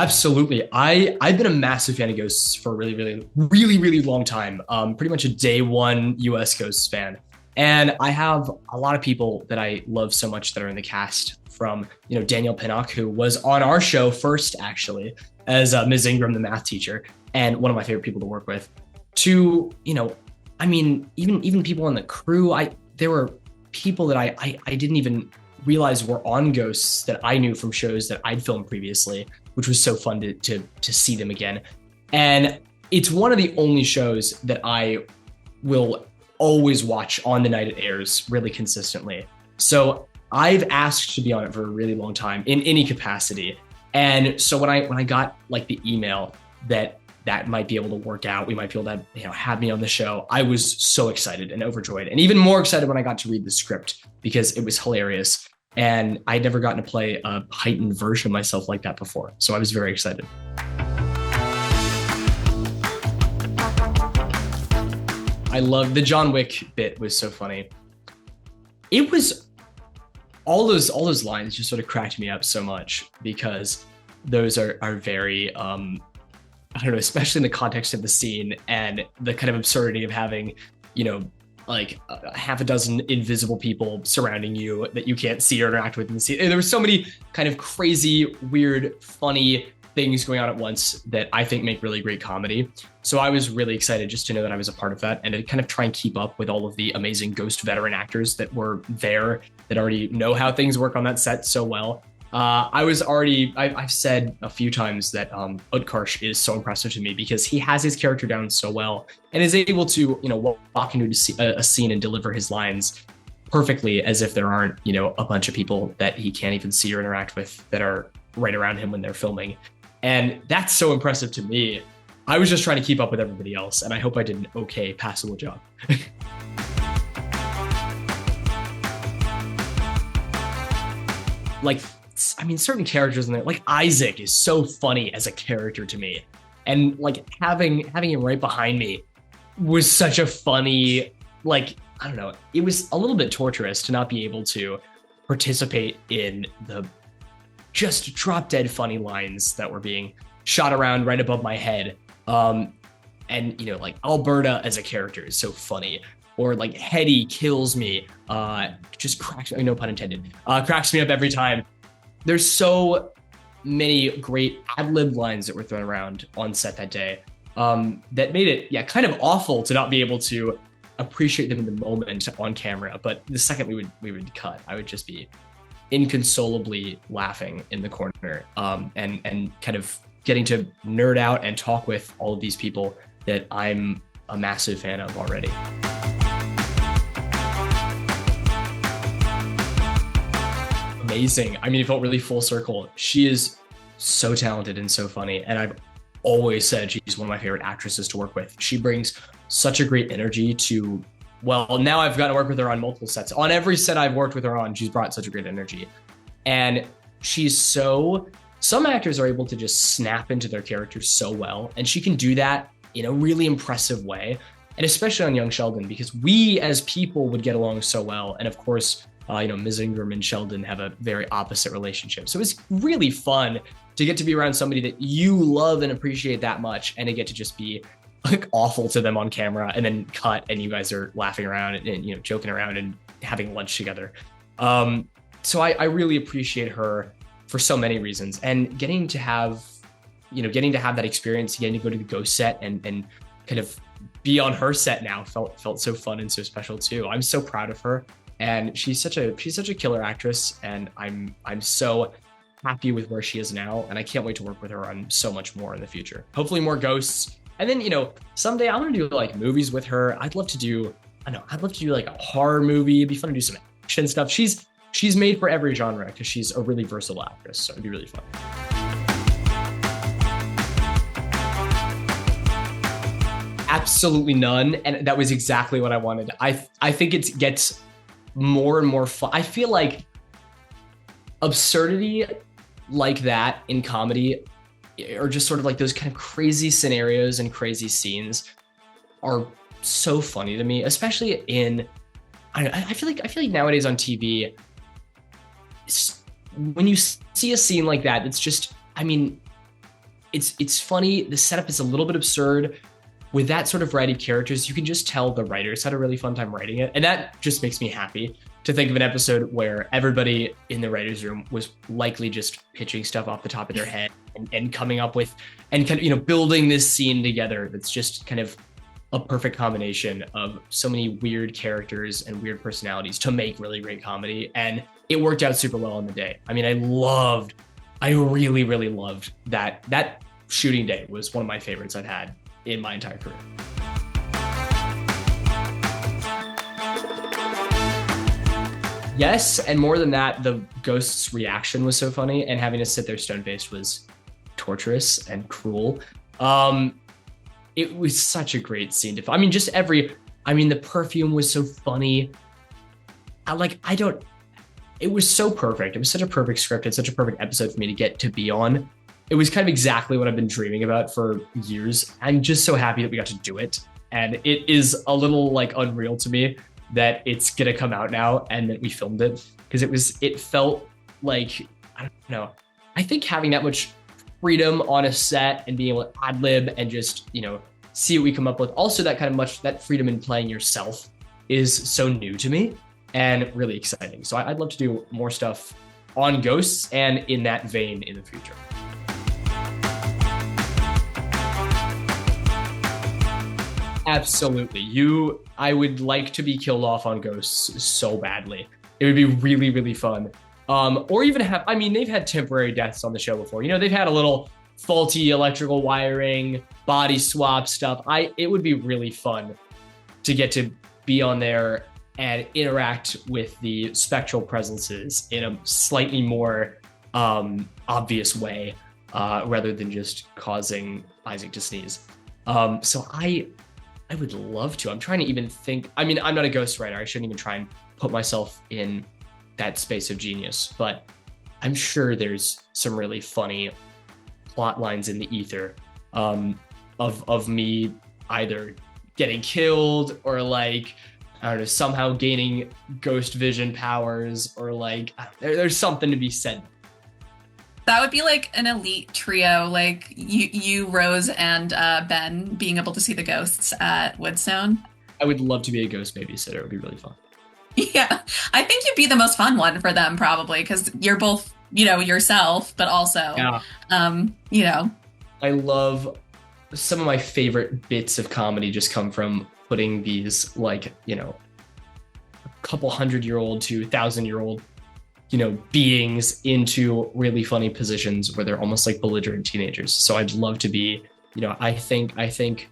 Absolutely. I've been a massive fan of Ghosts for a really long time. Pretty much a day one US Ghosts fan. And I have a lot of people that I love so much that are in the cast from, Danielle Pinnock, who was on our show first, actually, as Ms. Ingram, the math teacher, and one of my favorite people to work with, to, even people on the crew. There were people that I didn't even realize were on Ghosts that I knew from shows that I'd filmed previously, which was so fun to see them again. And it's one of the only shows that I will always watch on the night it airs really consistently. So I've asked to be on it for a really long time in any capacity. And so when I got like the email that might be able to work out, we might be able to have me on the show, I was so excited and overjoyed, and even more excited when I got to read the script because it was hilarious. And I'd never gotten to play a heightened version of myself like that before. So I was very excited. I love the John Wick bit, was so funny. It was all those lines just sort of cracked me up so much because those are very, I don't know, especially in the context of the scene and the kind of absurdity of having, like half a dozen invisible people surrounding you that you can't see or interact with in the scene. There were so many kind of crazy, weird, funny things going on at once that I think make really great comedy. So I was really excited just to know that I was a part of that and to kind of try and keep up with all of the amazing Ghost veteran actors that were there, that already know how things work on that set so well. I've said a few times that Utkarsh is so impressive to me because he has his character down so well and is able to, walk into a scene and deliver his lines perfectly as if there aren't, a bunch of people that he can't even see or interact with that are right around him when they're filming. And that's so impressive to me. I was just trying to keep up with everybody else, and I hope I did an okay, passable job. Certain characters in there, like Isaac is so funny as a character to me. And like having him right behind me was such a funny, I don't know, it was a little bit torturous to not be able to participate in the just drop dead funny lines that were being shot around right above my head. Alberta as a character is so funny. Or like Hetty kills me, just cracks, no pun intended, cracks me up every time. There's so many great ad-lib lines that were thrown around on set that day that made it, kind of awful to not be able to appreciate them in the moment on camera. But the second we would cut, I would just be inconsolably laughing in the corner and kind of getting to nerd out and talk with all of these people that I'm a massive fan of already. Amazing. I mean, it felt really full circle. She is so talented and so funny. And I've always said she's one of my favorite actresses to work with. She brings such a great energy to, well, now I've gotten to work with her on multiple sets. On every set I've worked with her on, she's brought such a great energy. And some actors are able to just snap into their characters so well. And she can do that in a really impressive way. And especially on Young Sheldon, because we as people would get along so well. And of course, Ms. Ingram and Sheldon have a very opposite relationship. So it's really fun to get to be around somebody that you love and appreciate that much and to get to just be like awful to them on camera and then cut and you guys are laughing around and joking around and having lunch together. So I really appreciate her for so many reasons, and getting to have that experience, getting to go to the Ghost set and kind of be on her set now felt so fun and so special too. I'm so proud of her. And she's such a killer actress, and I'm so happy with where she is now, and I can't wait to work with her on so much more in the future. Hopefully more Ghosts, and then someday I want to do like movies with her. I'd love to do like a horror movie. It'd be fun to do some action stuff. She's made for every genre because she's a really versatile actress, so it'd be really fun. Absolutely none, and that was exactly what I wanted. I think it gets more and more fun. I feel like absurdity like that in comedy, or just sort of like those kind of crazy scenarios and crazy scenes, are so funny to me, especially I feel like nowadays on TV, when you see a scene like that, it's just, it's funny. The setup is a little bit absurd. With that sort of variety of characters, you can just tell the writers had a really fun time writing it. And that just makes me happy to think of an episode where everybody in the writer's room was likely just pitching stuff off the top of their head and coming up with and kind of, you know, building this scene together that's just kind of a perfect combination of so many weird characters and weird personalities to make really great comedy. And it worked out super well on the day. I mean, I really, really loved that shooting day was one of my favorites I've had in my entire career. Yes, and more than that, the ghost's reaction was so funny, and having to sit there stone-faced was torturous and cruel. It was such a great scene to, I mean, the perfume was so funny. It was so perfect. It was such a perfect script and such a perfect episode for me to get to be on. It was kind of exactly what I've been dreaming about for years. I'm just so happy that we got to do it. And it is a little like unreal to me that it's gonna come out now and that we filmed it, because it felt like, I don't know. I think having that much freedom on a set and being able to ad lib and just, you know, see what we come up with. Also that freedom in playing yourself is so new to me and really exciting. So I'd love to do more stuff on Ghosts and in that vein in the future. Absolutely. I would like to be killed off on Ghosts so badly. It would be really, really fun. Or even they've had temporary deaths on the show before. You know, they've had a little faulty electrical wiring, body swap stuff. It would be really fun to get to be on there and interact with the spectral presences in a slightly more obvious way, rather than just causing Isaac to sneeze. So I would love to. I'm trying to even think. I mean, I'm not a ghost writer. I shouldn't even try and put myself in that space of genius, but I'm sure there's some really funny plot lines in the ether of me either getting killed or like, I don't know, somehow gaining ghost vision powers, or like there's something to be said. That would be like an elite trio, like you, Rose, and Ben being able to see the ghosts at Woodstone. I would love to be a ghost babysitter. It would be really fun. Yeah, I think you'd be the most fun one for them probably, because you're both, you know, yourself, but also, you know. I love some of my favorite bits of comedy just come from putting these, like, you know, a couple 100-year-old to 1,000-year-old, you know, beings into really funny positions where they're almost like belligerent teenagers. So I'd love to be, you know, I think,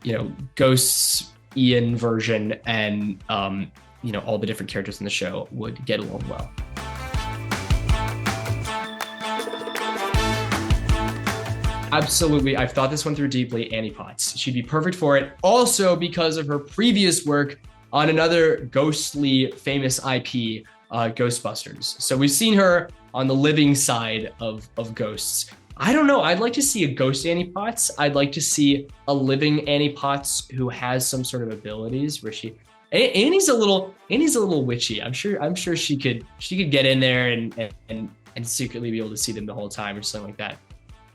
you know, Ghosts, Iain version, and, you know, all the different characters in the show would get along well. Absolutely. I've thought this one through deeply. Annie Potts. She'd be perfect for it. Also because of her previous work on another ghostly famous IP, Ghostbusters. So we've seen her on the living side of ghosts. I don't know. I'd like to see a ghost Annie Potts. I'd like to see a living Annie Potts who has some sort of abilities where Annie's a little witchy. I'm sure she could get in there and secretly be able to see them the whole time or something like that.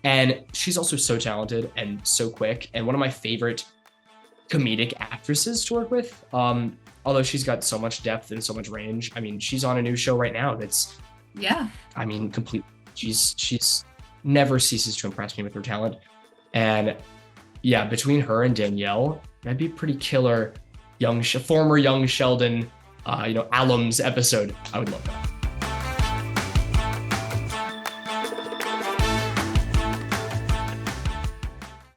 And she's also so talented and so quick, and one of my favorite comedic actresses to work with. Although she's got so much depth and so much range. I mean, she's on a new show right now that's, yeah. I mean, she's never ceases to impress me with her talent. And yeah, between her and Danielle, that'd be pretty killer former Young Sheldon, you know, alums episode. I would love that.